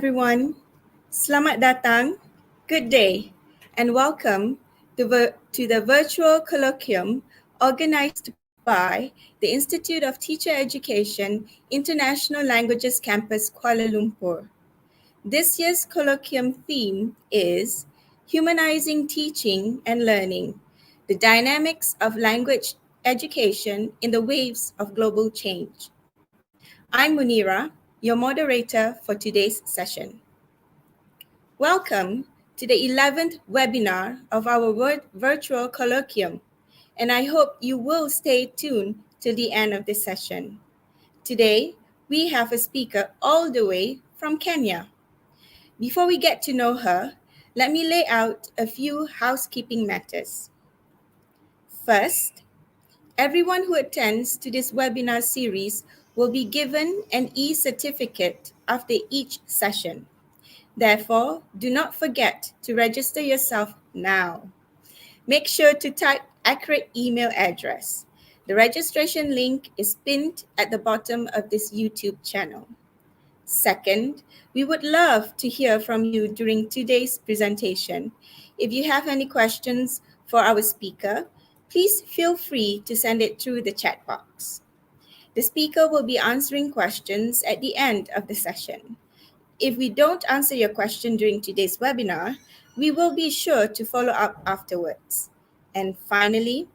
everyone. Selamat datang, good day, and welcome to the virtual colloquium organized by the Institute of Teacher Education, International Languages Campus, Kuala Lumpur. This year's colloquium theme is Humanizing Teaching and Learning, the Dynamics of Language Education in the Waves of Global Change. I'm Munira, your moderator for today's session. Welcome to the 11th webinar of our virtual colloquium, and I hope you will stay tuned till the end of the session. Today, we have a speaker all the way from Kenya. Before we get to know her, let me lay out a few housekeeping matters. First, everyone who attends to this webinar series will be given an e-certificate after each session. Therefore, do not forget to register yourself now. Make sure to type accurate email address. The registration link is pinned at the bottom of this YouTube channel. Second, we would love to hear from you during today's presentation. If you have any questions for our speaker, please feel free to send it through the chat box. The speaker will be answering questions at the end of the session. If we don't answer your question during today's webinar, we will be sure to follow up afterwards. And finally,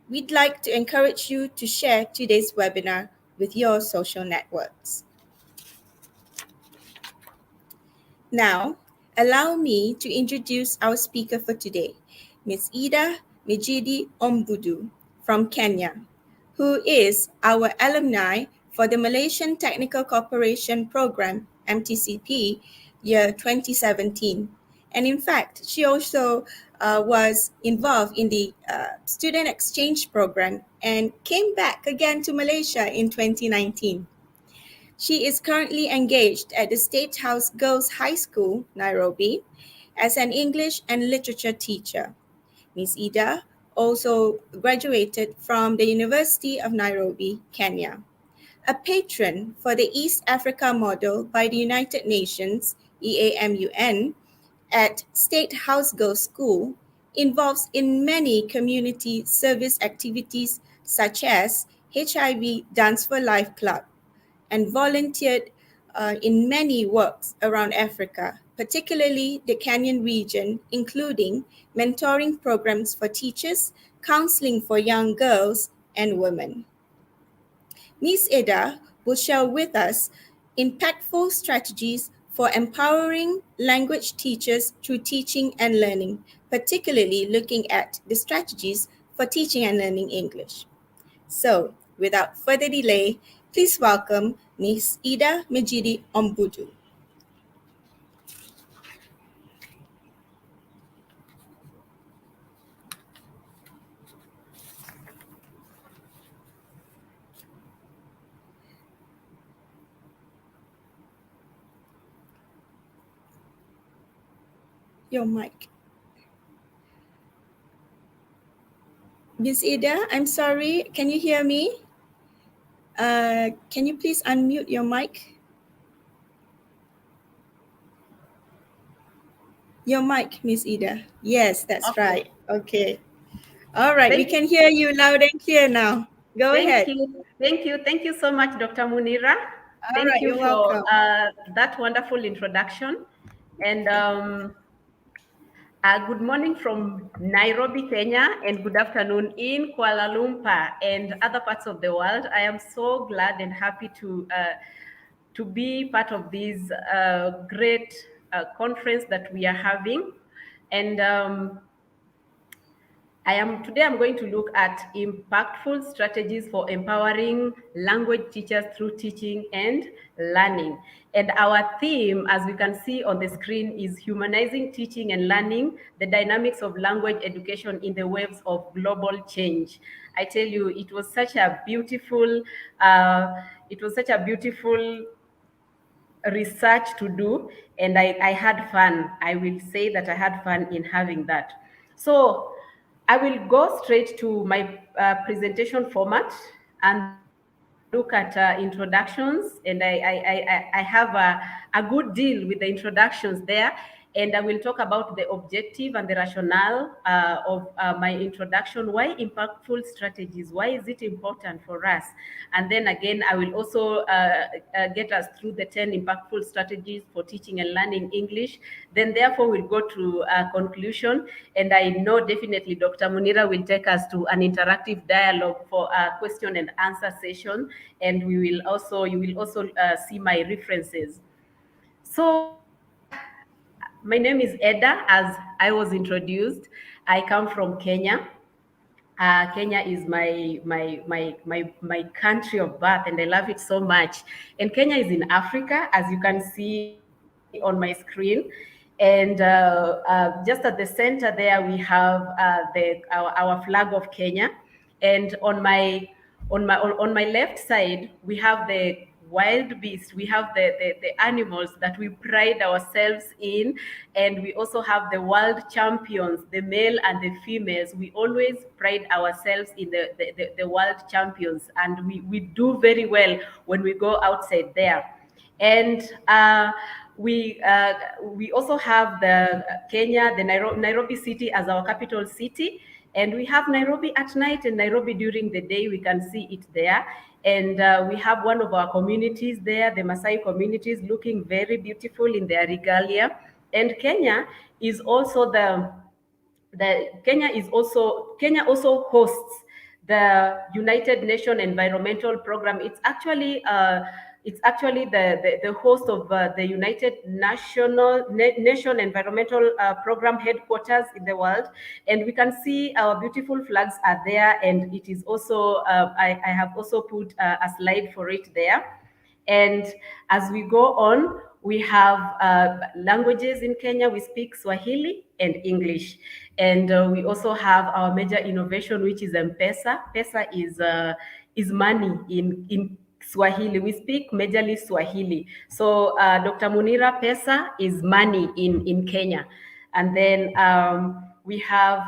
we'd like to encourage you to share today's webinar with your social networks. Now, allow me to introduce our speaker for today, Ms Eddah Mijide Ombudu from Kenya, who is our alumni for the Malaysian Technical Cooperation Program, MTCP, year 2017. And in fact, she also was involved in the student exchange program and came back again to Malaysia in 2019. She is currently engaged at the State House Girls High School, Nairobi, as an English and literature teacher. Ms. Eddah also graduated from the University of Nairobi, Kenya. A patron for the East Africa Model by the United Nations, EAMUN, at State House Girls School, involves in many community service activities such as HIV Dance for Life Club, and volunteered in many works around Africa, particularly the Kenyan region, including mentoring programs for teachers, counseling for young girls and women. Ms. Eddah will share with us impactful strategies for empowering language teachers through teaching and learning, particularly looking at the strategies for teaching and learning English. So, without further delay, please welcome Ms. Eddah Mijide Ombudu. Your mic. Ms. Eddah, I'm sorry, can you hear me? Can you please unmute your mic? Your mic, Ms. Eddah. Yes, that's okay. Right. Okay. All right, we can hear you loud and clear now. Go ahead. Thank you so much, Dr. Munira. Thank you for that wonderful introduction. And good morning from Nairobi, Kenya, and good afternoon in Kuala Lumpur and other parts of the world. I am so glad and happy to be part of this great conference that we are having. And today I'm going to look at impactful strategies for empowering language teachers through teaching and learning. And our theme, as we can see on the screen, is humanizing teaching and learning, the dynamics of language education in the waves of global change. I tell you, it was such a beautiful research to do, and I had fun. I will say that I had fun in having that. So I will go straight to my presentation format, and look at introductions, and I have a good deal with the introductions there. And I will talk about the objective and the rationale of my introduction. Why impactful strategies? Why is it important for us? And then again, I will also get us through the 10 impactful strategies for teaching and learning English. Then therefore we'll go to a conclusion. And I know definitely Dr. Munira will take us to an interactive dialogue for a question and answer session. And you will also see my references. So my name is Eddah, as I was introduced. I come from Kenya. Kenya is my country of birth, and I love it so much. And Kenya is in Africa, as you can see on my screen. And just at the center there, we have our flag of Kenya. And on my left side, we have the wild beasts. We have the animals that we pride ourselves in. And we also have the world champions, the male and the females. We always pride ourselves in the world champions, and we do very well when we go outside there. And we also have the Kenya, the Nairobi city as our capital city. And we have Nairobi at night and Nairobi during the day. We can see it there. And we have one of our communities there, the Maasai communities, looking very beautiful in their regalia. And Kenya is also Kenya also hosts the United Nations Environmental Program. It's actually the host of the United Nation Environmental Program headquarters in the world. And we can see our beautiful flags are there. And it is also, I have also put a slide for it there. And as we go on, we have languages in Kenya. We speak Swahili and English. And we also have our major innovation, which is M-Pesa. Pesa is money in Swahili. We speak majorly Swahili. So Dr. Munira, Pesa is money in Kenya. And then we have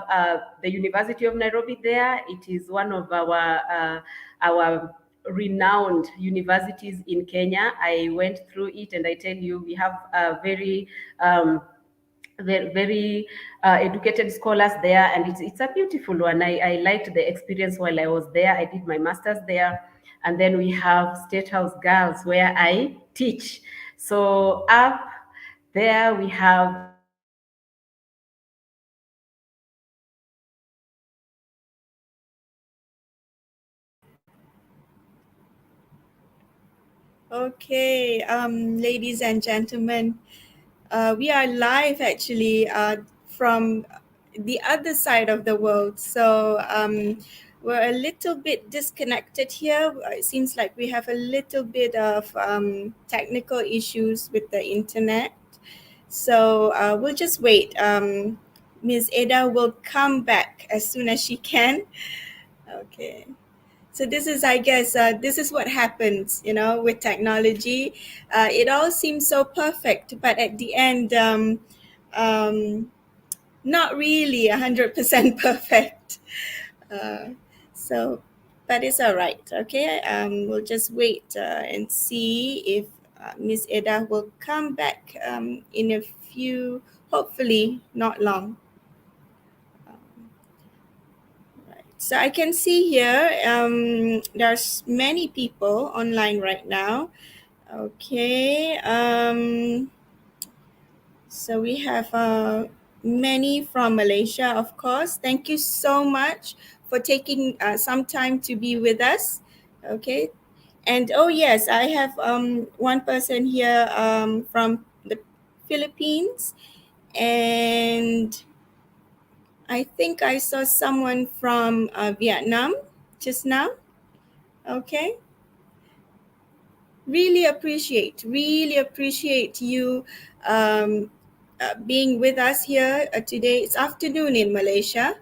the University of Nairobi there. It is one of our renowned universities in Kenya. I went through it, and I tell you, we have very educated scholars there, and it's a beautiful one. I liked the experience while I was there. I did my master's there. And then we have State House Girls, where I teach. So up there we have Okay, ladies and gentlemen, we are live actually from the other side of the world. So we're a little bit disconnected here. It seems like we have a little bit of technical issues with the internet. So we'll just wait. Ms. Eddah will come back as soon as she can. Okay. So this is, I guess, this is what happens, with technology. It all seems so perfect, but at the end, not really 100% perfect. So, but it's all right. Okay, we'll just wait and see if Ms. Eddah will come back in a few, hopefully not long. So I can see here there's many people online right now. Okay. So we have many from Malaysia, of course. Thank you so much for taking some time to be with us. Okay. And oh yes, I have one person here from the Philippines, and I think I saw someone from Vietnam just now. Okay. Really appreciate you being with us here today. It's afternoon in Malaysia.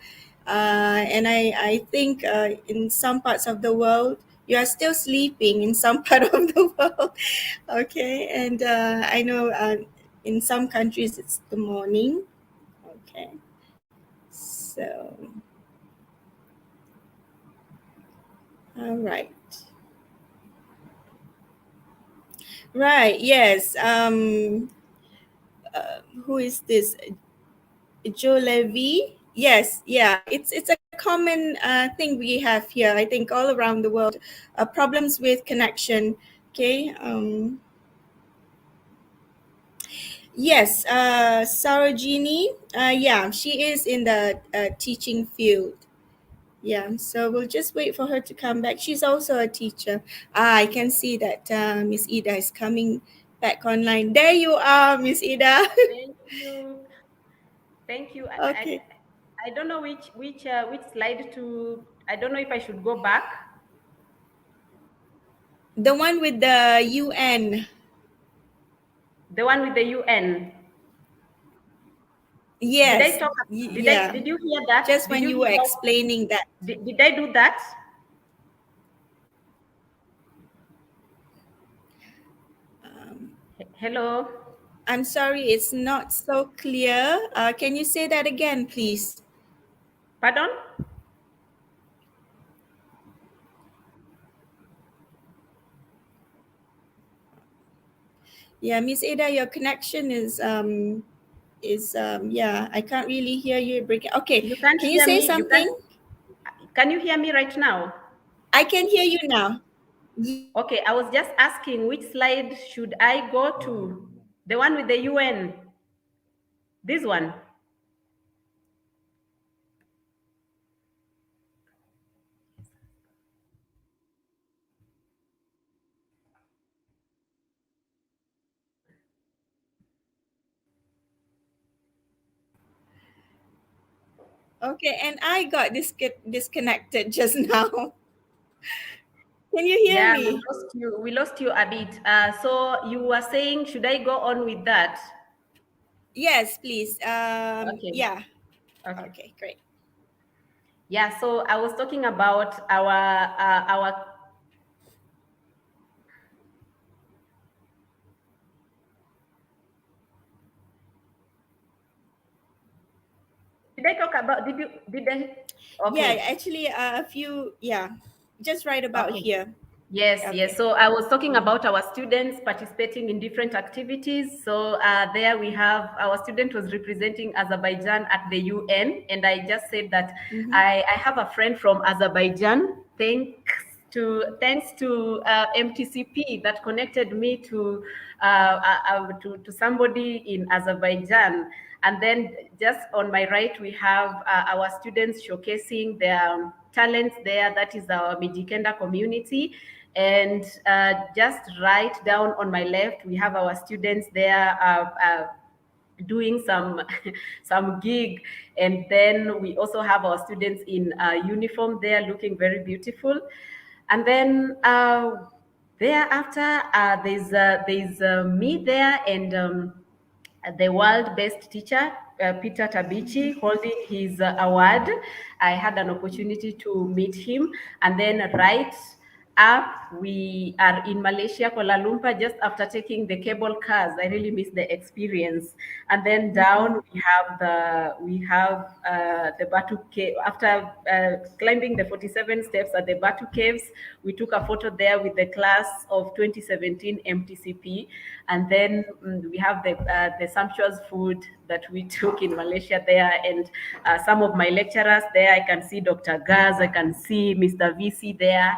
And I think in some parts of the world, you are still sleeping in some part of the world. Okay. And I know in some countries it's the morning. Okay. So, all right. Right. Yes. Who is this? Joe Levy. Yes. Yeah. It's a common thing we have here. I think all around the world. Problems with connection. Okay. Yes. Sarojini. Yeah. She is in the teaching field. Yeah, so we'll just wait for her to come back. She's also a teacher. I can see that Miss Eddah is coming back online. There you are, Miss Eddah. Thank you. Thank you. Okay. I don't know which slide to. I don't know if I should go back. The one with the UN. The one with the UN. Did I Yes. talk? Yeah. Did you hear that? Just Did when you you were hear? explaining that. Did I do that? Um, Hello. I'm sorry, it's not so clear. Can you say that again, please? Pardon? Yeah, Miss Eddah, your connection is yeah, I can't really hear you breaking. Okay, You can't can you hear say me. You can't. something? Can you hear me right now? I can hear you now. Okay, I was just asking which slide should I go to? The one with the UN. This one. Okay, and I got disconnected just now. Can you hear Yeah, we me? lost you. We lost you a bit. So you were saying, should I go on with that? Yes, please. Okay. Yeah. Okay. Okay, great. Yeah. So I was talking about our. Did I talk about? Did you? Did I? Yeah, Okay. actually, a few. Yeah, just right about Okay. here. Yes, yes. Okay. So I was talking about our students participating in different activities. So there we have our student was representing Azerbaijan at the UN, and I just said that Mm-hmm. I have a friend from Azerbaijan. Thanks to MTCP that connected me to somebody in Azerbaijan. And then just on my right, we have our students showcasing their talents there. That is our Mijikenda community. And just right down on my left, we have our students there doing some some gig, and then we also have our students in uniform there looking very beautiful. And then thereafter there's me there, and the world best teacher, Peter Tabichi, holding his award. I had an opportunity to meet him. And then right up, we are in Malaysia, Kuala Lumpur, just after taking the cable cars. I really miss the experience. And then down, we have the Batu Cave. After climbing the 47 steps at the Batu Caves, we took a photo there with the class of 2017 MTCP. And then we have the sumptuous food that we took in Malaysia there, and some of my lecturers there. I can see Dr. Gaz, I can see Mr. VC there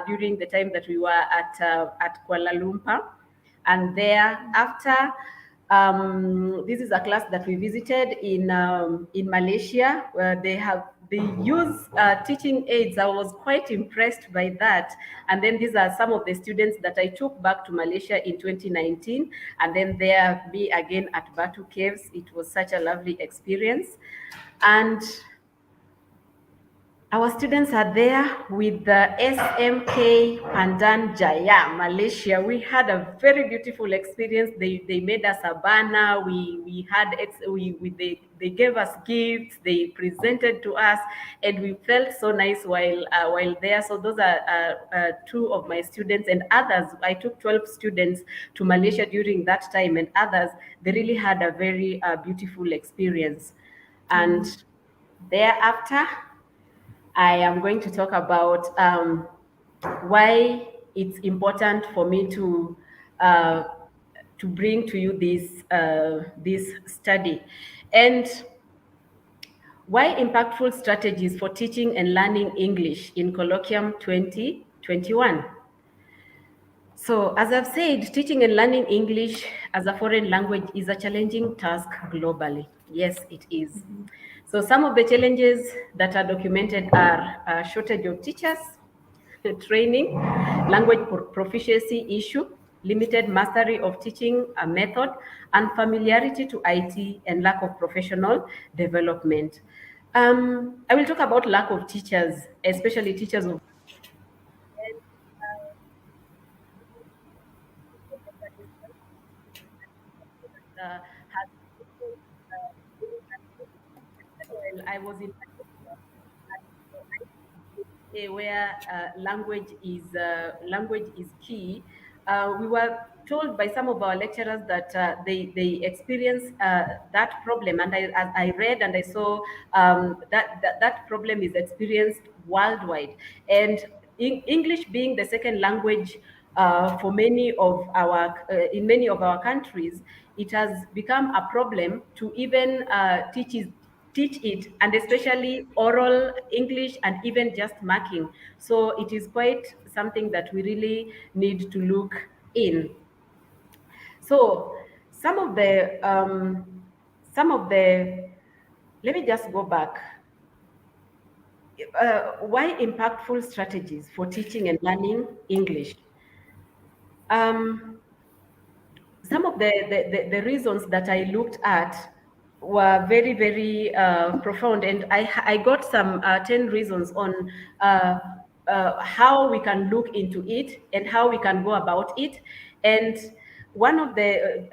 during the time that we were at Kuala Lumpur. And thereafter, this is a class that we visited in Malaysia, where they use teaching aids. I was quite impressed by that. And then these are some of the students that I took back to Malaysia in 2019. And then there, me again at Batu Caves. It was such a lovely experience. And our students are there with the SMK Pandan Jaya, Malaysia. We had a very beautiful experience. They made us a banner. They gave us gifts. They presented to us, and we felt so nice while there. So those are two of my students, and others. I took 12 students to Malaysia during that time, and others, they really had a very beautiful experience. And thereafter, I am going to talk about why it's important for me to to bring to you this study. And why impactful strategies for teaching and learning English in Colloquium 2021? So, as I've said, teaching and learning English as a foreign language is a challenging task globally. Yes, it is. So, some of the challenges that are documented are a shortage of teachers, training, language proficiency issue, limited mastery of teaching a method, unfamiliarity to IT, and lack of professional development. I will talk about lack of teachers, especially teachers of has well, I was in where language is key. We were told by some of our lecturers that they experience that problem, and I read and I saw that problem is experienced worldwide, and English being the second language for many of our in many of our countries, it has become a problem to even teach it, and especially oral English and even just marking. So it is quite something that we really need to look in. So some of the let me just go back. Why impactful strategies for teaching and learning English? Um, some of the reasons that I looked at were very, very profound. And I got some 10 reasons on how we can look into it and how we can go about it. And one of the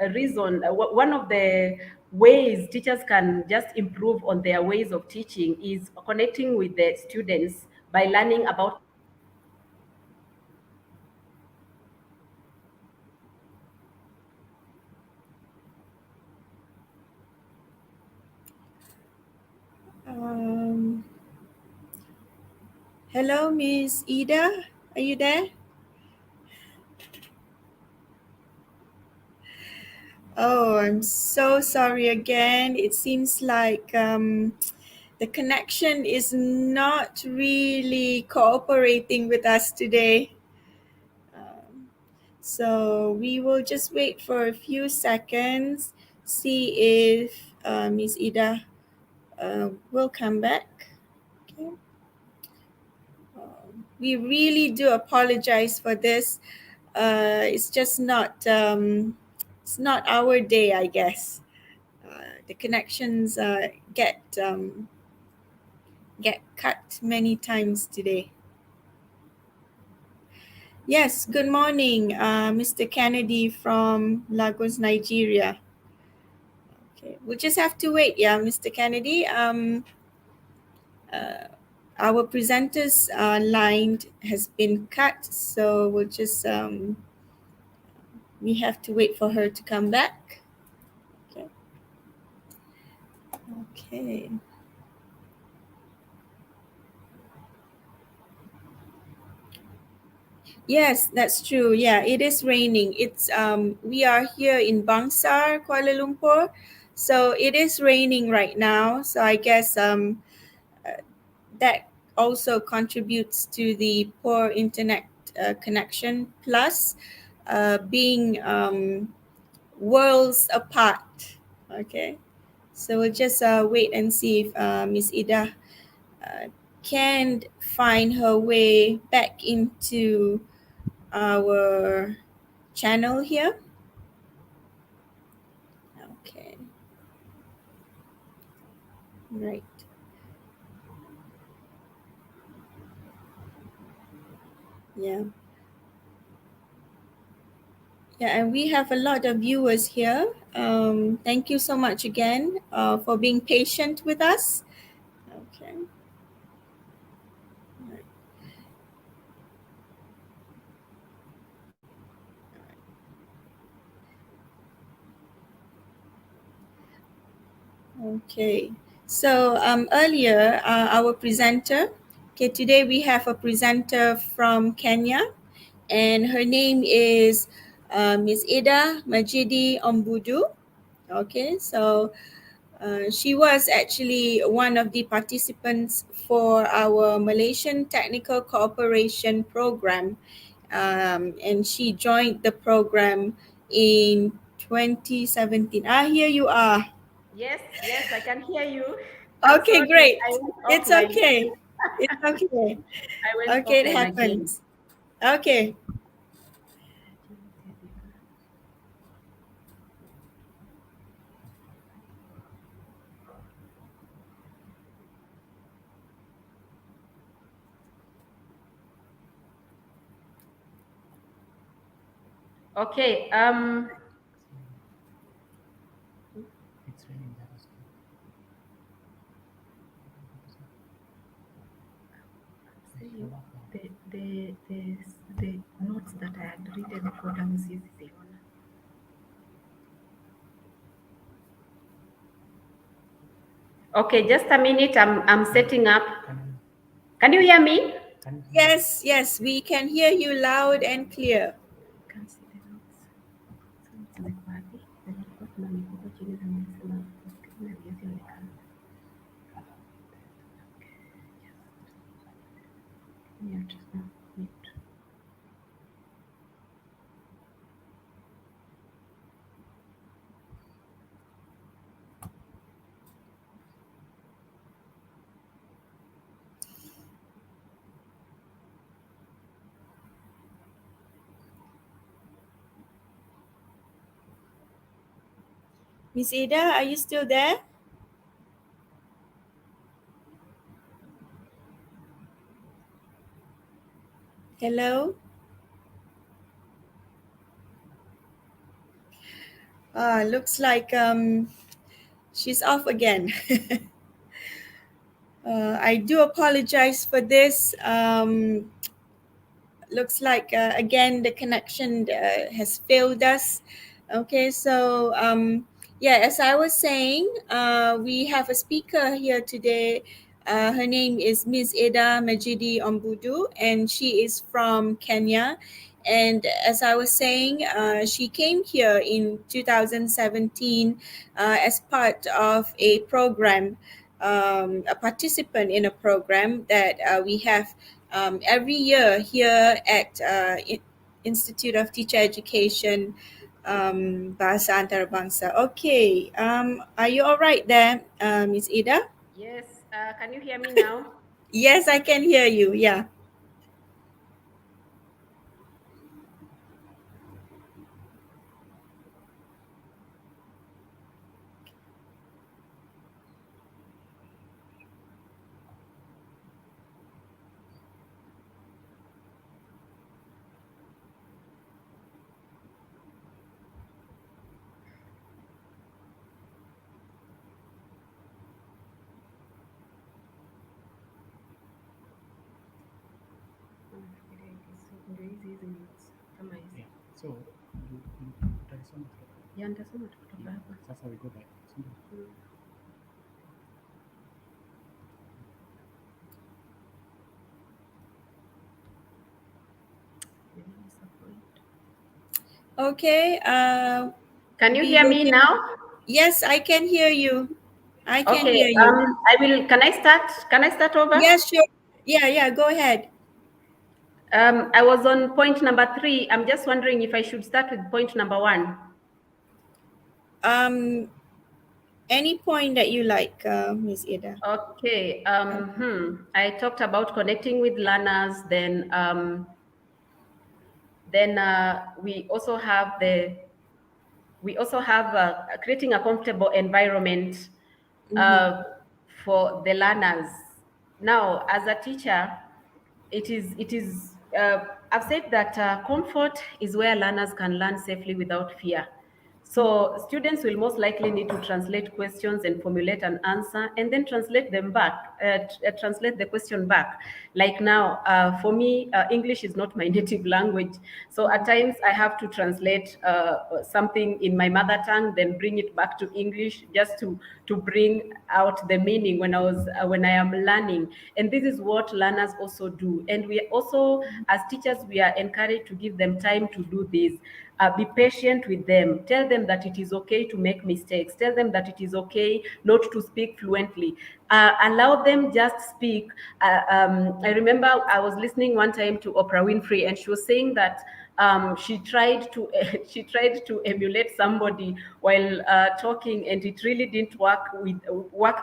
one of the ways teachers can just improve on their ways of teaching is connecting with the students by learning about Hello, Ms. Eddah. Are you there? Oh, I'm so sorry again. It seems like the connection is not really cooperating with us today. So we will just wait for a few seconds, see if Ms. Eddah will come back. Okay. We really do apologize for this. It's just not it's not our day, I guess. The connections get cut many times today. Yes, good morning, Mr. Kennedy from Lagos, Nigeria. Okay, we'll just have to wait, yeah, Mr. Kennedy. Our presenter's line has been cut, so we'll just we have to wait for her to come back. Okay. Okay. Yes, that's true. Yeah, it is raining. It's we are here in Bangsar, Kuala Lumpur. So it is raining right now. So I guess that also contributes to the poor internet connection, plus being worlds apart. Okay. So we'll just wait and see if Ms. Eddah can find her way back into our channel here. Okay. Right. Yeah. Yeah, and we have a lot of viewers here. Thank you so much again for being patient with us. Okay. Okay. So earlier, our presenter. Okay, today we have a presenter from Kenya, and her name is Ms Eddah Mijide Ombudu. Okay, so she was actually one of the participants for our Malaysian Technical Cooperation Program, and she joined the program in 2017. Here you are. Yes, yes, I can hear you. I'm Okay, sorry, great. I went It's offline. okay. It's okay. I went Okay, it offline again. happens. Okay. Okay. The notes that I had written for Damusi Ziona. Okay, just a minute. I'm setting up. Can you hear me? Yes, yes, we can hear you loud and clear. Can see the notes. So ziko wapi? Zilikuwa kuna mikopo chini zimesema skrini hazionekana. Mute. Mute. Miss Eddah, are you still there? Hello? Looks like she's off again. I do apologize for this. Looks like again the connection has failed us. Okay, so yeah, as I was saying, we have a speaker here today. Her name is Ms Eddah Mijide Ombudu, and she is from Kenya. And as I was saying, she came here in 2017 as part of a program, a participant in a program that we have every year here at Institute of Teacher Education, Bahasa Antarabangsa. Okay, are you all right there, Ms. Eddah? Yes. Can you hear me now? Yes, I can hear you. Yeah. Yeah, nitasoma tu kutoka hapa. Okay. Can you We hear will me give- now? Yes, I can hear you. I can Okay. hear you. I will. Can I start? Can I start over? Yes, sure. Yeah. Go ahead. I was on point number 3. I'm just wondering if I should start with point number 1. Any point that you like, Ms. Eddah. Okay. I talked about connecting with learners. Then we also have creating a comfortable environment for the learners. Now, as a teacher, it is I've said that comfort is where learners can learn safely without fear. So students will most likely need to translate questions and formulate an answer, and then translate them back, translate the question back. Like now, for me, English is not my native language, so at times I have to translate something in my mother tongue, then bring it back to English, just to bring out the meaning when I am learning. And this is what learners also do. And we also, as teachers, we are encouraged to give them time to do this. Be patient with them. Tell them that it is okay to make mistakes. Tell them that it is okay not to speak fluently. Allow them just speak. I remember I was listening one time to Oprah Winfrey, and she was saying that she tried to she tried to emulate somebody while talking, and it really didn't work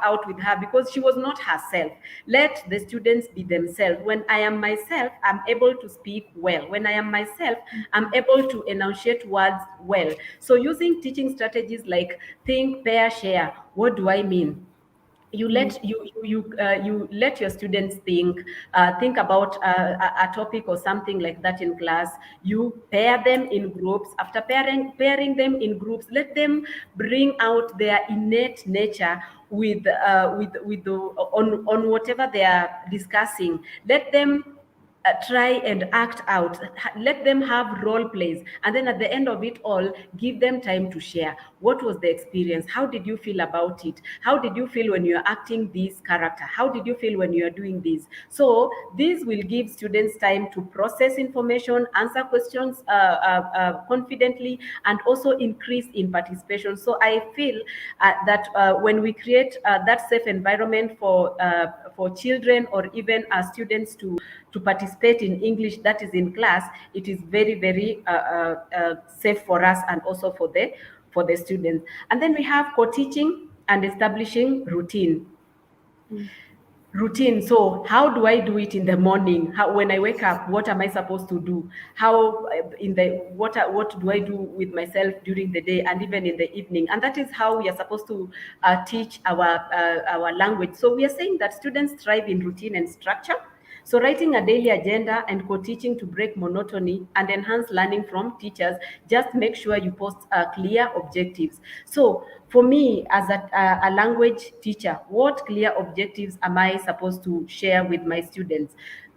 out with her because she was not herself. Let the students be themselves. When I am myself, I'm able to speak well. When I am myself, I'm able to enunciate words well. So using teaching strategies like think, pair, share. What do I mean? You let your students think about a topic or something like that in class. You pair them in groups. After pairing them in groups, let them bring out their innate nature with the on whatever they are discussing. Let them try and act out. Let them have role plays, and then at the end of it all, give them time to share. What was the experience? How did you feel about it? How did you feel when you're acting this character? How did you feel when you're doing this? So this will give students time to process information, answer questions confidently, and also increase in participation. So I feel that when we create that safe environment for children or even students to participate in English that is in class, it is very, very safe for us and also for the students. And then we have co-teaching and establishing routine. So how do I do it in the morning? How, when I wake up, what am I supposed to do? How in the what do I do with myself during the day and even in the evening? And that is how we are supposed to teach our language. So we are saying that students thrive in routine and structure. So writing a daily agenda and co-teaching to break monotony and enhance learning from teachers, just make sure you post clear objectives. So for me as a language teacher, what clear objectives am I supposed to share with my students?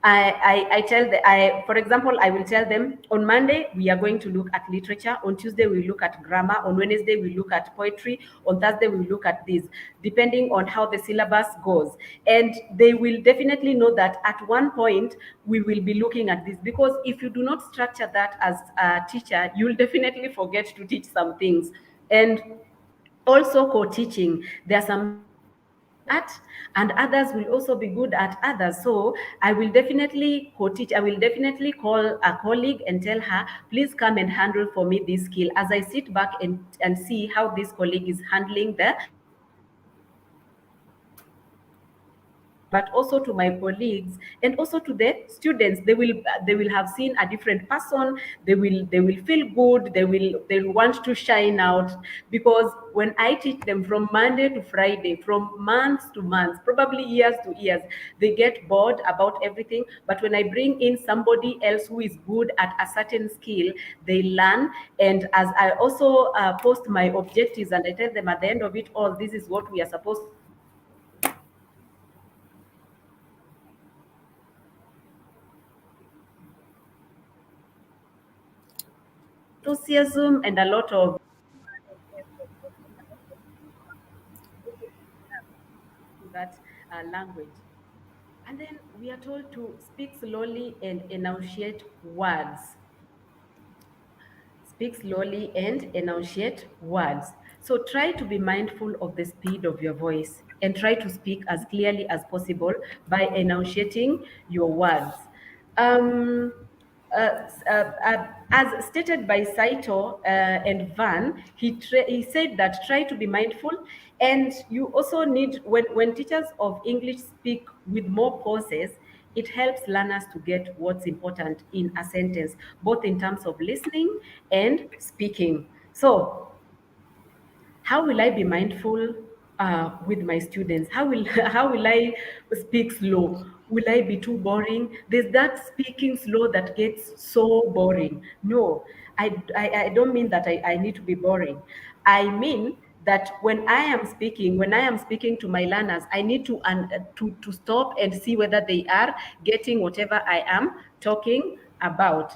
I tell the I for example, I will tell them on Monday we are going to look at literature, on Tuesday we look at grammar, on Wednesday we look at poetry, on Thursday we look at this, depending on how the syllabus goes. And they will definitely know that at one point we will be looking at this, because if you do not structure that as a teacher, you'll definitely forget to teach some things. And also co-teaching, there are some students who are good at and others will also be good at others. So I will definitely co-teach. I will definitely call a colleague and tell her, please come and handle for me this skill, as I sit back and see how this colleague is handling the skill. So not only to myself but also to my colleagues and also to the students. They will have seen a different person. They will feel good. They will want to shine out, because when I teach them from Monday to Friday, from months to months, probably years to years, they get bored about everything. But when I bring in somebody else who is good at a certain skill, they learn. And as I also post my objectives and I tell them at the end of it all, this is what we are supposed to do, they definitely understand that they are supposed to enthusiasm and a lot of effort, putting a lot of love into that language. And then we are told to speak slowly and enunciate words. Speak slowly and enunciate words. So try to be mindful of the speed of your voice and try to speak as clearly as possible by enunciating your words. Um, as stated by Saito and Van, he said that try to be mindful, and you also need, when teachers of English speak with more pauses, it helps learners to get what's important in a sentence, both in terms of listening and speaking. So how will I be mindful with my students? How will I speak slow? Will I be too boring? There's that speaking slow that gets so boring. No, I don't mean that I need to be boring. I mean that when I am speaking to my learners, I need to stop and see whether they are getting whatever I am talking about.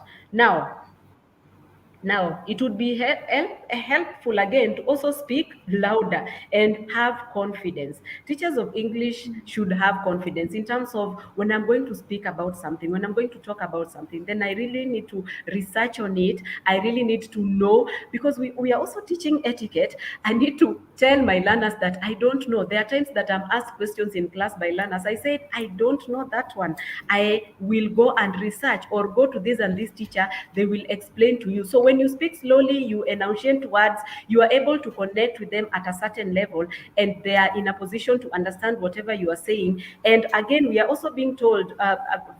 Now, it would be helpful again to also speak louder, and have confidence. Teachers of English should have confidence in terms of, when I'm going to speak about something, when I'm going to talk about something, then I really need to research on it. I really need to know, because we are also teaching etiquette. I need to tell my learners that I don't know. There are times that I'm asked questions in class by learners. I said, I don't know that one. I will go and research, or go to this and this teacher. They will explain to you. So when you speak slowly, you enunciate words, you are able to connect with them at a certain level, and they are in a position to understand whatever you are saying. And again, we are also being told,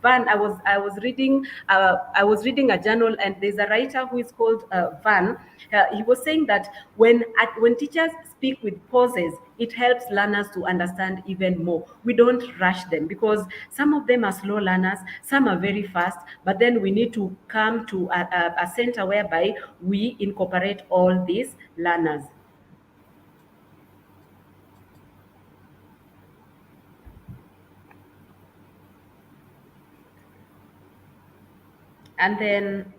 Van, I was reading a journal, and there's a writer who is called Van. He was saying that when teachers speak with pauses, it helps learners to understand even more. We don't rush them, because some of them are slow learners, some are very fast, but then we need to come to a center whereby we incorporate all these learners. And then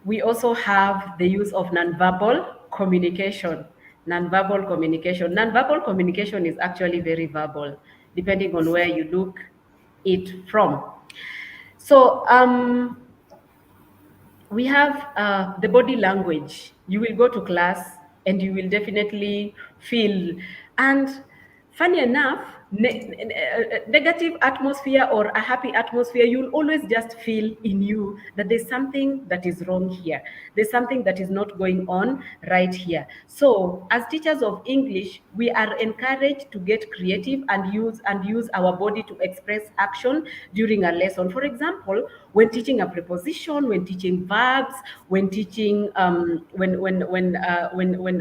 we also have the use of nonverbal communication. Nonverbal communication. Nonverbal communication is actually very verbal, depending on where you look it from. So we have the body language. You will go to class and you will definitely feel. And funny enough, negative atmosphere or a happy atmosphere, you'll always just feel in you that there's something that is wrong here. There's something that is not going on right here. So as teachers of English, we are encouraged to get creative and use our body to express action during a lesson. For example, when teaching a preposition, when teaching verbs, when teaching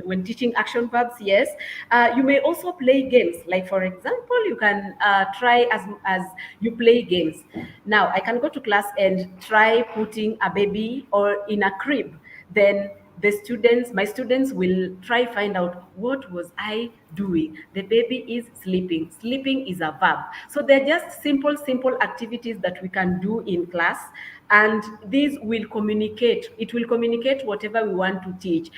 when teaching action verbs, yes. You may also play games. Like for example, you can try as you play games. Now I can go to class and try putting a baby or in a crib. Then my students will try find out, what was I doing? The baby is sleeping. Sleeping is a verb. So they're just simple activities that we can do in class, and these will communicate. It will communicate whatever we want to teach.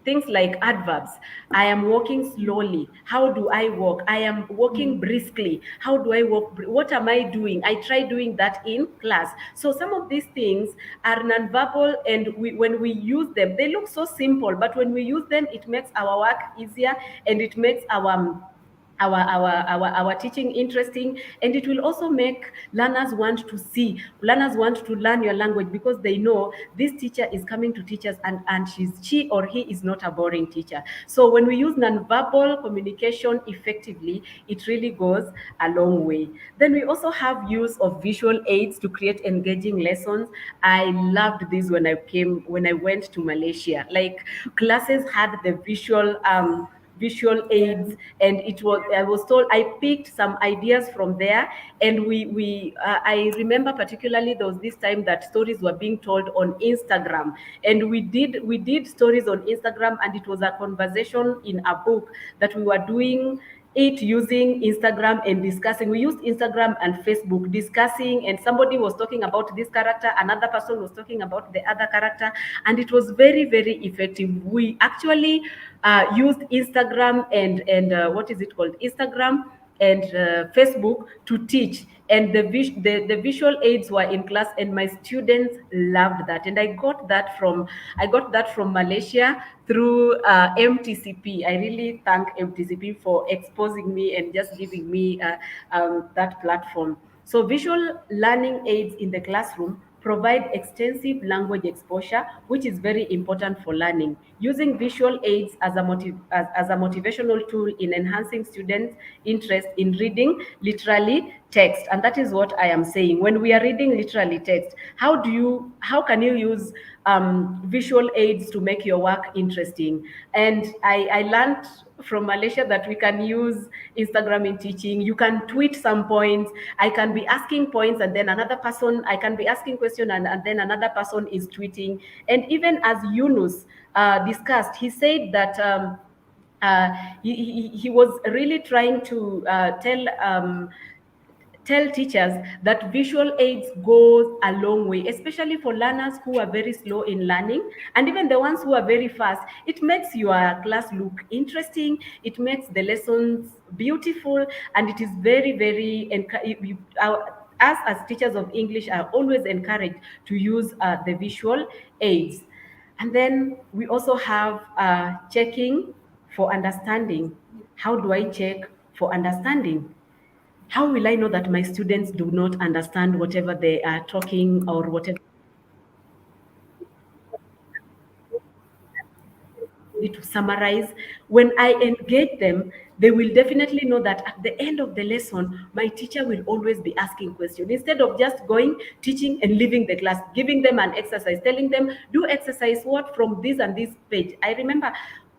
Things like adverbs. I am walking slowly. How do I walk? I am walking briskly. How do I walk? What am I doing? I try doing that in class. So some of these things are nonverbal, and when we use them, they look so simple, but when we use them, it makes our work easier, and it makes our teaching interesting, and it will also make learners want to learn your language, because they know this teacher is coming to teach us, and she or he is not a boring teacher. So when we use nonverbal communication effectively, it really goes a long way. Then we also have use of visual aids to create engaging lessons. I loved this when I went to Malaysia. Like, classes had the visual aids, and I was told, I picked some ideas from there, and I remember particularly there was this time that stories were being told on Instagram, and we did stories on Instagram, and it was a conversation in a book that we were doing it using Instagram and discussing. We used Instagram and Facebook discussing, and somebody was talking about this character, another person was talking about the other character, and it was very effective. We actually used Instagram and what is it called? Instagram and Facebook to teach, and the visual aids were in class, and my students loved that. And I got that from Malaysia through MTCP. I really thank MTCP for exposing me and just giving me that platform. So visual learning aids in the classroom provide extensive language exposure, which is very important for learning. Using visual aids as a motivational tool in enhancing students' interest in reading literally text. And that is what I am saying. When we are reading literally text, how can you use visual aids to make your work interesting? And I learned from Malaysia that we can use Instagram in teaching. You can tweet some points. I can be asking points, and then I can be asking question, and then another person is tweeting. And even as Yunus discussed, he said that uh, he was really trying to tell tell teachers that visual aids goes a long way, especially for learners who are very slow in learning, and even the ones who are very fast. It makes your class look interesting, it makes the lessons beautiful, and it is very, very us as teachers of English are always encouraged to use the visual aids. And then we also have checking for understanding. How do I check for understanding? How will I know that my students do not understand whatever they are talking or whatever to summarize? When I engage them, they will definitely know that at the end of the lesson, my teacher will always be asking questions. Instead of just going, teaching, and leaving the class, giving them an exercise, telling them, do exercise what from this and this page. I remember,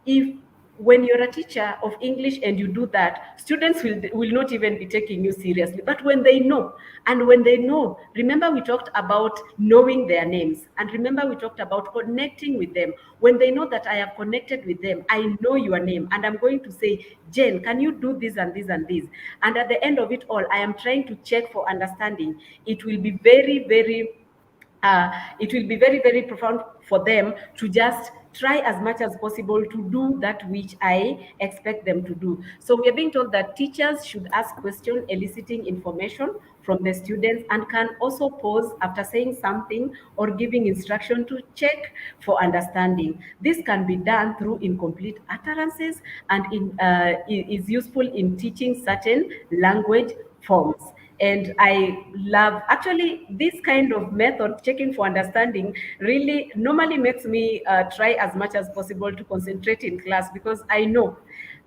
if when you're a teacher of English and you do that, students will not even be taking you seriously. But when they know, and when they know, remember we talked about knowing their names, and remember we talked about connecting with them. When they know that I have connected with them, I know your name, and I'm going to say, Jane, can you do this and this and this? And at the end of it all, I am trying to check for understanding. It will be very, very it will be very, very profound for them to just try as much as possible to do that which I expect them to do. So we are being told that teachers should ask questions eliciting information from the students, and can also pause after saying something or giving instruction to check for understanding. This can be done through incomplete utterances, and is useful in teaching certain language forms. And I love, actually, this kind of method, checking for understanding, really normally makes me try as much as possible to concentrate in class, because I know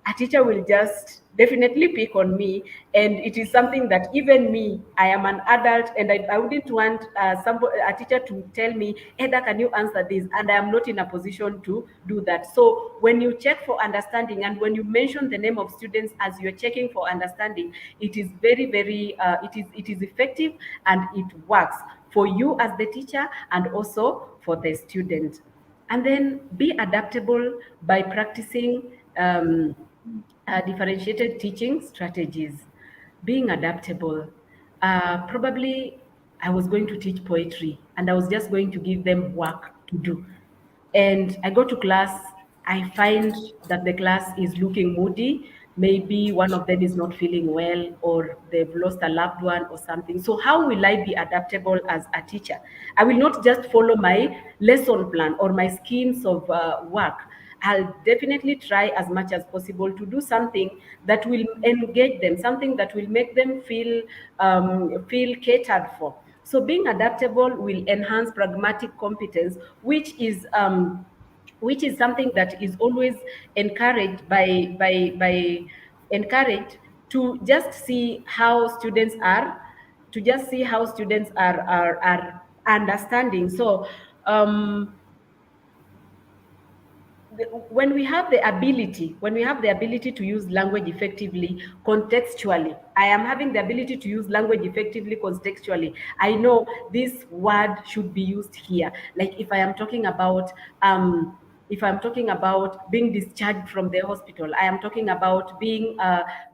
a teacher will just definitely pick on me, and it is something that even me, I am an adult, and I wouldn't want a teacher to tell me, Eddah, can you answer this? And I am not in a position to do that. So when you check for understanding, and when you mention the name of students as you're checking for understanding, it is very, very it is effective, and it works for you as the teacher and also for the student. And then be adaptable by practicing differentiated teaching strategies. Being adaptable. Probably I was going to teach poetry, and I was just going to give them work to do. And I go to class, I find that the class is looking moody. Maybe one of them is not feeling well, or they've lost a loved one or something. So how will I be adaptable as a teacher? I will not just follow my lesson plan or my schemes of work. I'll definitely try as much as possible to do something that will engage them, something that will make them feel catered for. So being adaptable will enhance pragmatic competence, which is something that is always encouraged by encouraged to just see how students are, are understanding. So when we have the ability to use language effectively contextually, I am having the ability to use language effectively contextually. I know this word should be used here. Like if I am talking about being discharged from the hospital, I am talking about being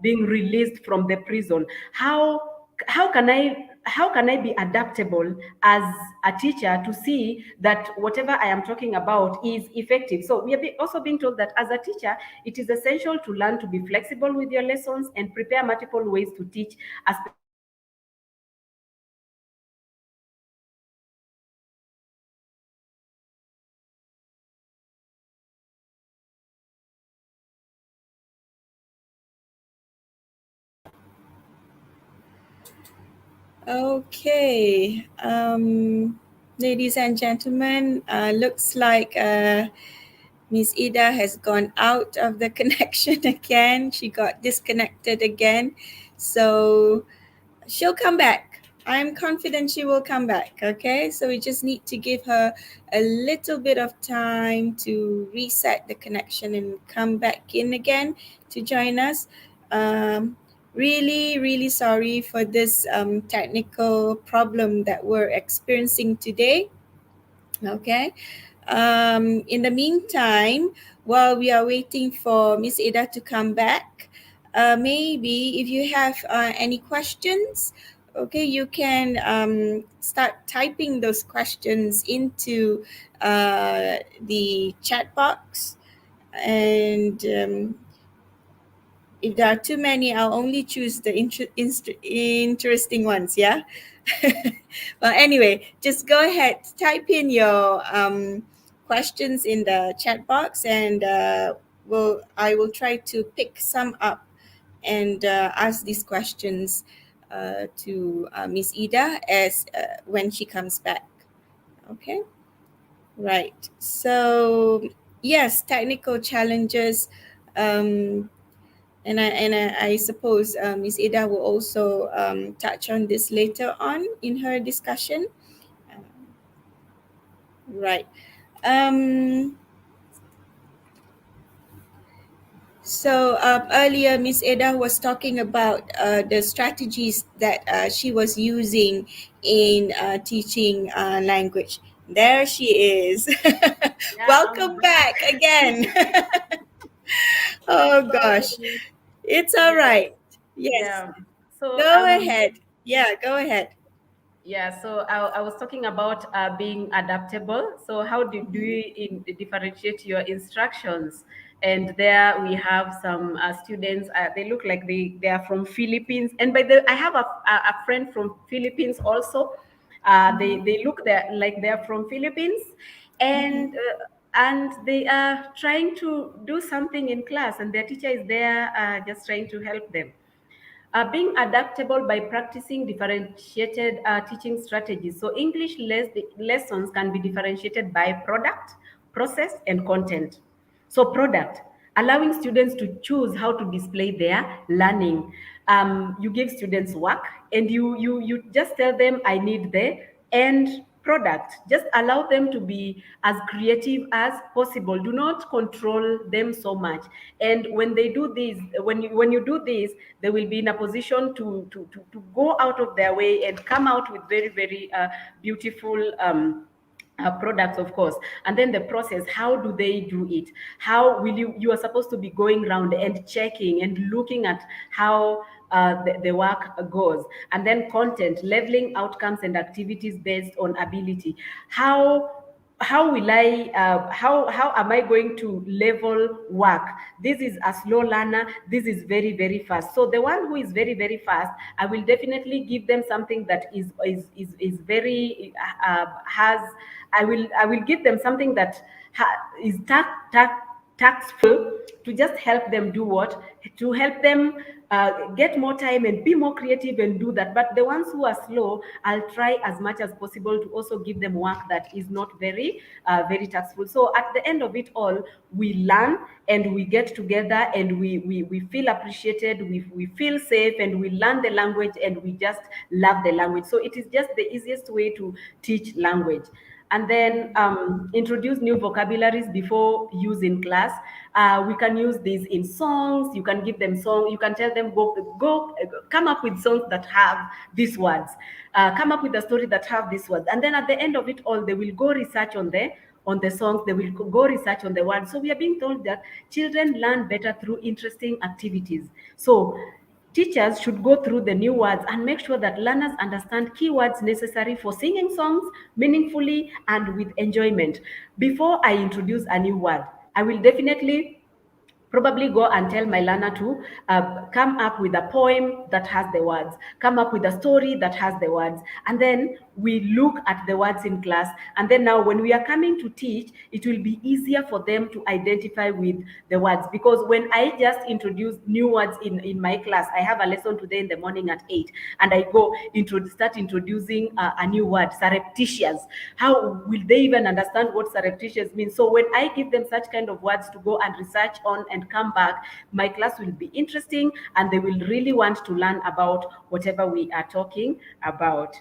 released from the prison. How can I be adaptable as a teacher to see that whatever I am talking about is effective? So we are also being told that as a teacher, it is essential to learn to be flexible with your lessons and prepare multiple ways to teach a specific topic. So being adaptable will Okay, ladies and gentlemen, looks like Ms. Eddah has gone out of the connection again. She got disconnected again. So she'll come back. I'm confident she will come back. Okay, so we just need to give her a little bit of time to reset the connection and come back in again to join us. Really, really sorry for this technical problem that we're experiencing today. Okay. In the meantime, while we are waiting for Miss Eddah to come back, maybe if you have any questions, okay, you can start typing those questions into the chat box. And if there are too many, I'll only choose the interesting ones. Yeah. Well, anyway, just go ahead, type in your questions in the chat box, and I will try to pick some up and ask these questions to Ms. Eddah as when she comes back. Okay. Right. So yes, technical challenges. Um, and I suppose Ms. Eddah will also touch on this later on in her discussion. Uh, right. Um, so earlier, Ms. Eddah was talking about the strategies that she was using in teaching language. There she is. Yeah, I'm Welcome back again. Oh gosh, sorry. it's all Yes, right. Yes, yeah. So go ahead. Yeah, go ahead. yeah, so I was talking about being adaptable. So how do Mhm. you differentiate your instructions? And there we have some students. They look like they are from Philippines. And by the I have a friend from Philippines also. They look there like they are from Philippines, Mhm. and they are trying to do something in class, and their teacher is there just trying to help them. Being adaptable by practicing differentiated teaching strategies. So English lessons can be differentiated by product, process, and content. So product, allowing students to choose how to display their learning. You give students work, and you just tell them, I need the end product. Just allow them to be as creative as possible. Do not control them so much. And when they do this, when you do this, they will be in a position to go out of their way and come out with very, very beautiful products, of course. And then the process, how do they do it? How will you are supposed to be going around and checking and looking at how the work goes. And then content, leveling outcomes and activities based on ability. How will I how am I going to level work? This is a slow learner, this is very, very fast. So the one who is very, very fast, I will definitely give them something that is very has I will give them something that is tactful, to just help them do what, to help them get more time and be more creative and do that. But the ones who are slow, I'll try as much as possible to also give them work that is not very very taxful. So at the end of it all, we learn and we get together and we feel appreciated, we feel safe, and we learn the language and we just love the language. So it is just the easiest way to teach language. And then introduce new vocabularies before use in class. We can use these in songs. You can give them song. You can tell them, go come up with songs that have these words. Come up with a story that have these words. And then at the end of it all, they will go research on the songs. They will go research on the words. So we are being told that children learn better through interesting activities. So teachers should go through the new words and make sure that learners understand keywords necessary for singing songs meaningfully and with enjoyment. Before I introduce a new word, I will definitely probably go and tell my learner to come up with a poem that has the words, come up with a story that has the words, and then we look at the words in class. And then now when we are coming to teach, it will be easier for them to identify with the words, because when I just introduce new words in my class, I have a lesson today in the morning at 8, and I go start introducing a new word, surreptitious. How will they even understand what surreptitious means? So when I give them such kind of words to go and research on and come back, my class will be interesting and they will really want to learn about whatever we are talking about.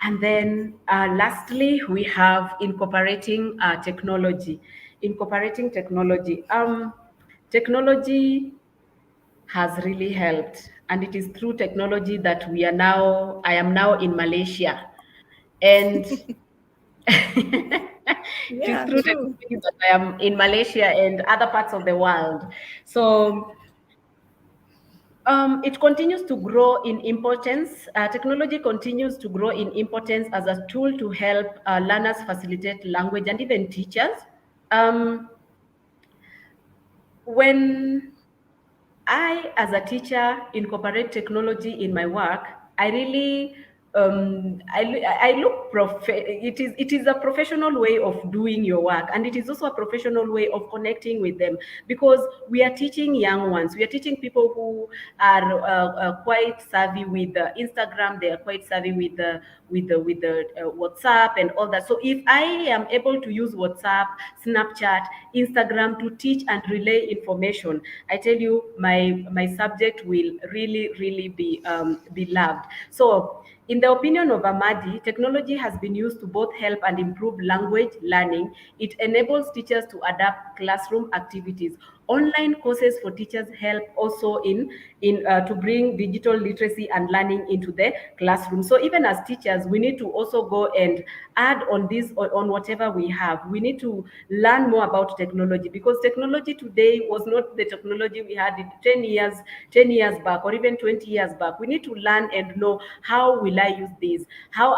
And then lastly, we have incorporating technology. Incorporating technology. Technology has really helped, and it is through technology that I am now in Malaysia. And it is Yeah, through true. technology that I am in Malaysia and other parts of the world. So It continues to grow in importance. Technology continues to grow in importance as a tool to help learners facilitate language and even teachers. Um, when as a teacher, incorporate technology in my work, I really I look it is a professional way of doing your work, and it is also a professional way of connecting with them, because we are teaching young ones. We are teaching people who are quite savvy with Instagram. They are quite savvy with the WhatsApp and all that. So if I am able to use WhatsApp, Snapchat, Instagram to teach and relay information, I tell you, my subject will really be loved. So, in the opinion of Amadi, technology has been used to both help and improve language learning. It enables teachers to adapt classroom activities. Online courses for teachers help also in to bring digital literacy and learning into the classroom. So even as teachers, we need to also go and add on this, on whatever we have. We need to learn more about technology, because technology today was not the technology we had in 10 years back, or even 20 years back. We need to learn and know, how will I use this? How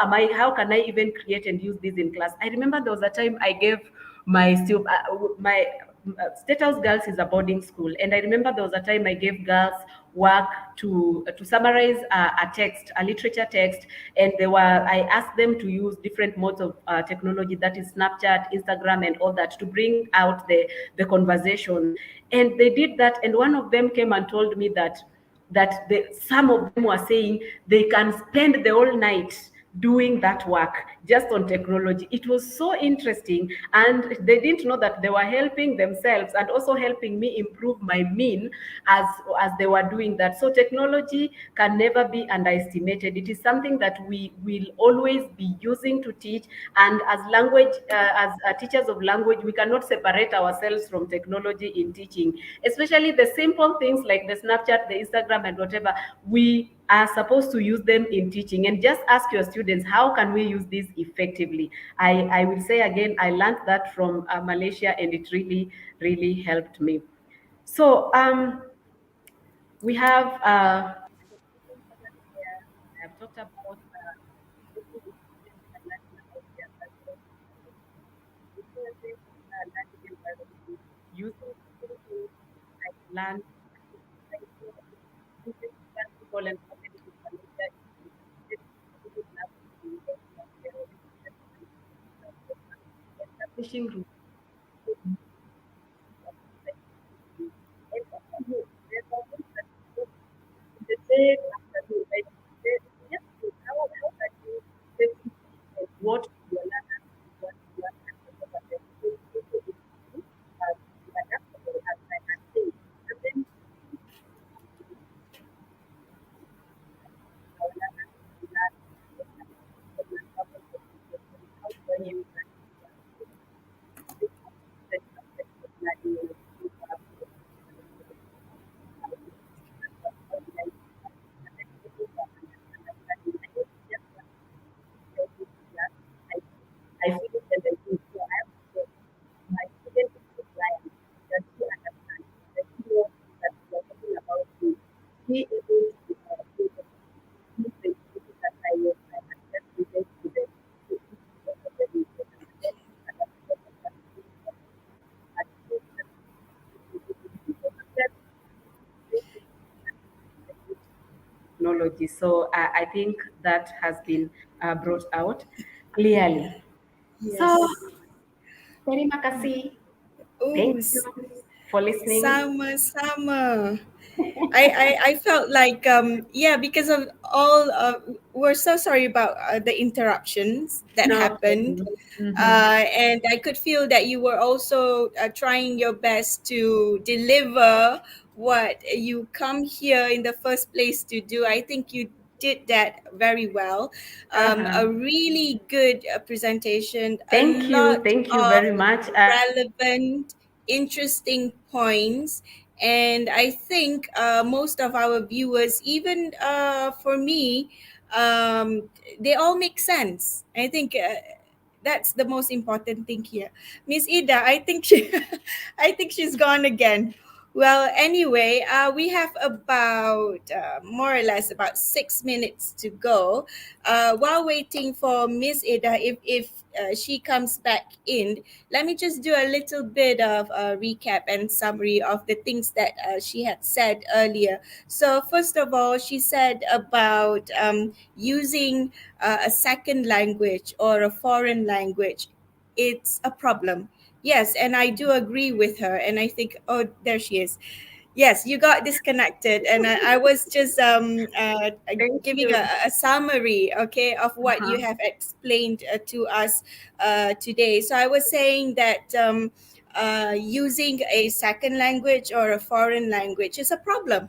can I even create and use this in class? I remember there was a time I gave my State House Girls is a boarding school, and I remember there was a time I gave girls work to summarize a text, a literature text, and I asked them to use different modes of technology, that is Snapchat, Instagram, and all that, to bring out the conversation, and they did that. And one of them came and told me some of them were saying they can spend the whole night doing that work just on technology. It was so interesting, and they didn't know that they were helping themselves and also helping me improve my mean as they were doing that. So technology can never be underestimated. It is something that we will always be using to teach, and as teachers of language, we cannot separate ourselves from technology in teaching, especially the simple things like the Snapchat, the Instagram, and whatever. We are supposed to use them in teaching. And just ask your students, how can we use this effectively? I will say again, I learned that from Malaysia, and it really helped me. So we have I have talked about working with students and learning about their culture, influences learning environment, using tools like learn, people and communities establishing rules. And also, there's always the day afternoon, like just how can you basically what you are learning, what you are learning, adaptable as I can say. And then our learners learn how to use I feel it and I think so. I have to my student is the client that she understands, that she knows that we are talking about you. Be able to do the things that I have just present to them. To each one of them is and then at the point of that, at the technology. So I think that has been brought out clearly. So, Yes. terima kasih. Oh, Thank you for listening. sama. I felt like yeah, because of all we're so sorry about the interruptions that No happened, problem. Mhm. and I could feel that you were also trying your best to deliver what you come here in the first place to do. I think you did that very well. A Uh-huh. really good presentation, a Thank you. lot Thank you of very much. relevant, interesting points. And I think most of our viewers, even for me, they all make sense. I think that's the most important thing here. Miss Ida, I think I think she's gone again. Well, anyway, we have about more or less about 6 minutes to go. While waiting for Ms. Eddah, if she comes back in, let me just do a little bit of a recap and summary of the things that she had said earlier. So, first of all, she said about using a second language or a foreign language. It's a problem. Yes, and I do agree with her. And I think, oh, there she is. Yes, you got disconnected, and I was just Thank giving you. a summary, okay, of what you Uh-huh. have explained to us today. So I was saying that using a second language or a foreign language is a problem.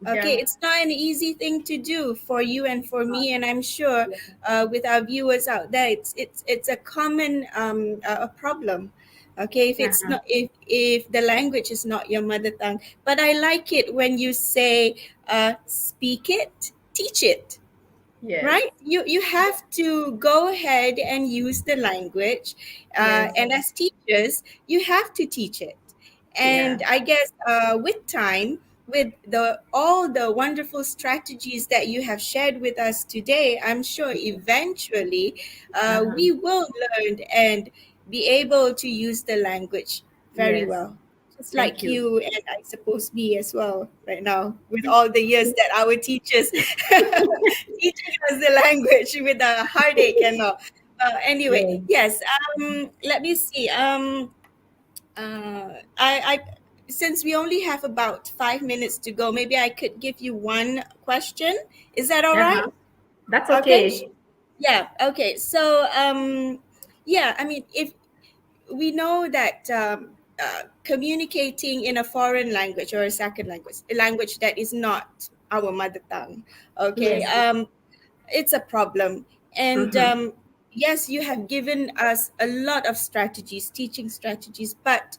Okay, Yeah. it's not an easy thing to do for you and for Uh, me, and I'm sure yeah. with our viewers out there, it's a common a problem. Okay, if it's Uh-huh. not, if the language is not your mother tongue, but I like it when you say, speak it, teach it, Yes. right? You have to go ahead and use the language, Yes. and as teachers you have to teach it. And Yeah. I guess with time, with the all the wonderful strategies that you have shared with us today, I'm sure eventually Uh-huh. we will learn and be able to use the language very Yes. well, just Thank like you. you and I suppose me as well right now, with all the years that our teachers teaching us the language with a heartache and all. Anyway, Yes. yes. Let me see. I since we only have about 5 minutes to go, maybe I could give you one question. Is that all right? Uh-huh. That's Okay. okay. Yeah. Okay. So, yeah. I mean, if we know that communicating in a foreign language or a second language, a language that is not our mother tongue, okay, Yes. it's a problem. And Mm-hmm. yes, you have given us a lot of strategies, teaching strategies, but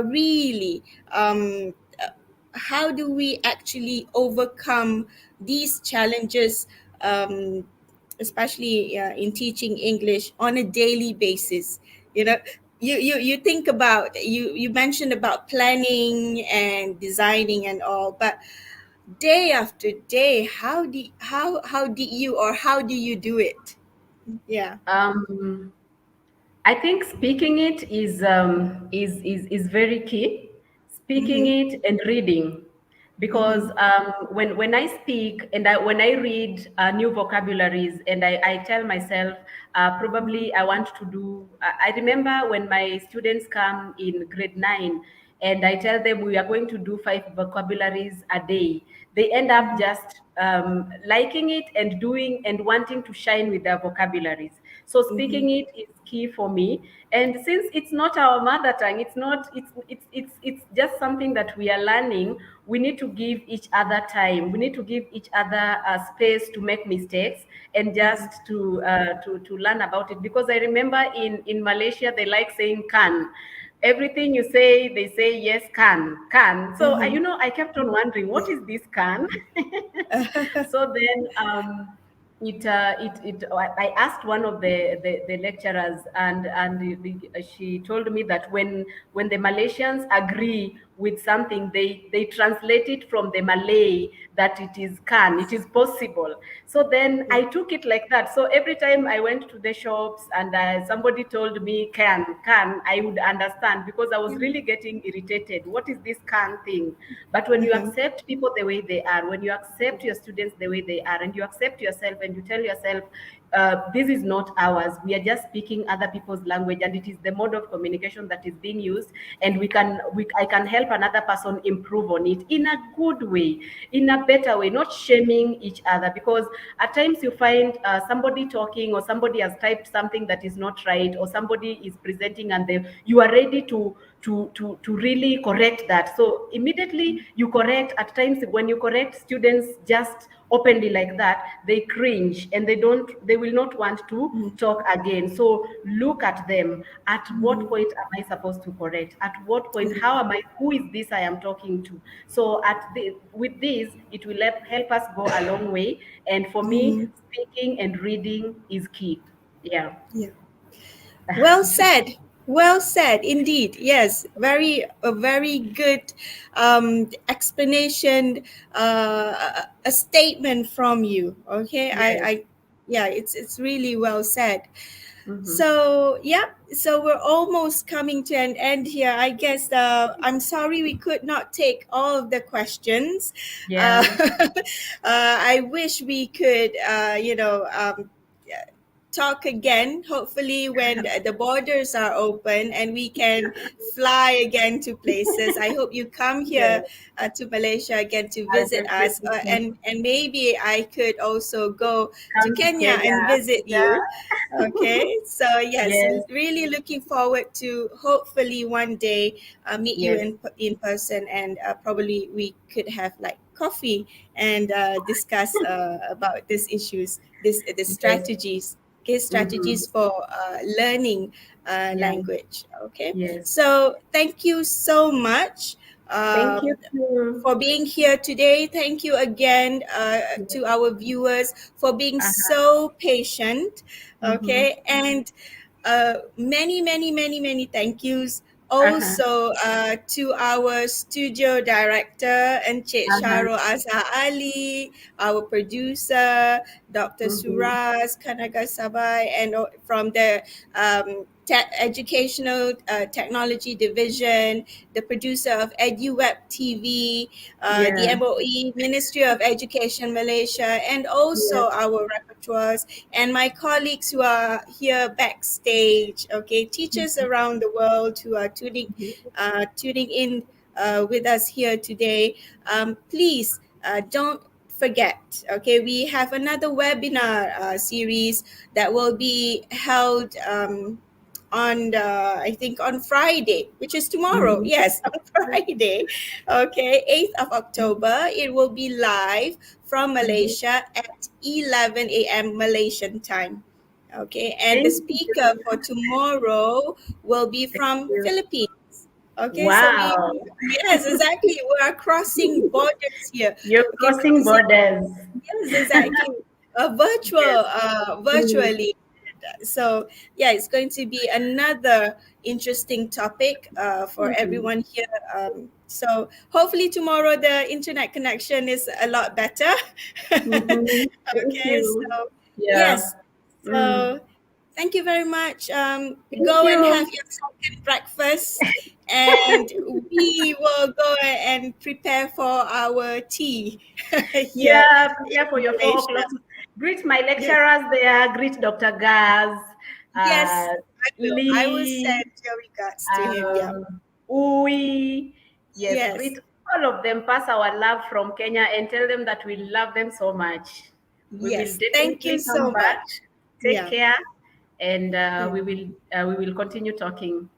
really, how do we actually overcome these challenges, um, especially in teaching English on a daily basis? You know, you think about, you mentioned about planning and designing and all, but day after day, how did you, or how do you do it? Yeah. Um, I think speaking it is very key. Speaking Mm-hmm. it and reading, because Mm-hmm. when I speak and when I read new vocabularies, and I tell myself, probably I want to do. I remember when my students come in grade 9, and I tell them we are going to do 5 vocabularies a day. They end up just liking it and doing and wanting to shine with their vocabularies. So Mm-hmm. speaking it is key for me. And since it's not our mother tongue, it's not it's just something that we are learning. We need to give each other time. We need to give each other space to make mistakes and Mm-hmm. just to learn about it. Because I remember in Malaysia they like saying can. Everything you say, they say yes, can. So Mm-hmm. I kept on wondering, what is this can? So then I asked one of the lecturers, and she told me that when the Malaysians agree with something, they translate it from the Malay that it is can, it is possible. So then I took it like that. So every time I went to the shops and somebody told me can, I would understand, because I was really getting irritated. What is this can thing? But when you Mm-hmm. accept people the way they are, when you accept your students the way they are, and you accept yourself and you tell yourself, this is not ours. We are just speaking other people's language, and it is the mode of communication that is being used, and I can help another person improve on it in a good way, in a better way, not shaming each other. Because at times you find somebody talking, or somebody has typed something that is not right, or somebody is presenting, and you are ready to really correct that. So immediately you correct. At times when you correct students just openly like that, they cringe, and they will not want to talk again. So look at them. At what Mm-hmm. point am I supposed to correct? At what point, Yeah. how am I, who is this I am talking to? So with this, it will help us go a long way. And for me, Mm-hmm. speaking and reading is key. Yeah. Yeah. Well said. Well said, indeed. Yes, a very good explanation, a statement from you. Okay, Yes. yeah, it's really well said. Mm-hmm. So yeah, so we're almost coming to an end here. I guess I'm sorry we could not take all of the questions. Uh, Yeah. I wish we could, talk again, hopefully when the borders are open and we can fly again to places. I hope you come here Yes. to Malaysia again to I'll visit us, definitely and maybe I could also go to come to Kenya Kenya. and visit Yeah. you. Okay, so yes, Yes. really looking forward to hopefully one day meet you Yes. in person, and probably we could have like coffee and discuss about these issues, the Yes. strategies, okay, Mm-hmm. strategies for learning Yeah. language. Okay, Yes. so thank you so much. Thank you Um, too. for being here today. Thank you again Yes. to our viewers for being Uh-huh. so patient. Mm-hmm. Okay, and many thank yous Uh-huh. also to our studio director and Encik Uh-huh. Sharo Azhar Ali, our producer Dr. Mm-hmm. Suraz Kanagasabai, and from the educational technology division, the producer of EduWeb TV, the Yeah. MOE Ministry of Education Malaysia, and also Yes. our repertoires and my colleagues who are here backstage. Okay, teachers around the world who are tuning in with us here today. Please don't forget. Okay, we have another webinar series that will be held. On I think on Friday, which is tomorrow. Mm-hmm. Yes, on Friday. Okay, 8th of October. It will be live from Mm-hmm. Malaysia at 11 a.m. Malaysian time. Okay, and the Thank speaker you. for tomorrow will be Thank from you. Philippines. Okay, so Wow. yes, exactly. We are crossing borders here. You're Okay, crossing crossing, borders. yes, exactly. Yes. Mm. Virtually. So yeah, it's going to be another interesting topic for Mhm. everyone here. So hopefully tomorrow the internet connection is a lot better. Mhm. Thank Okay, you. so Yeah. yes, Mm. so thank you very much. Thank Go and you. have your second breakfast, and we will go and prepare for our tea here Yeah, in prepare for your 4 o'clock. Malaysia. Greet my Yes. lecturers there. Greet Dr. Gaz, uh, Yes, I will. I will Lee, send your regards to him. Yeah. Uwi. Yes, Yes. greet all of them. Pass our love from Kenya and tell them that we love them so much. We will Yes. Thank you definitely come so back. much. Take Yeah. care, and Mm. we will continue talking.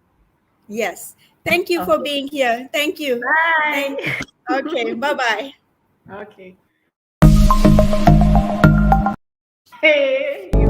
Yes. Thank you for Okay. being here. Thank you. Thank. Bye. Okay. Bye bye. Okay. Hey, you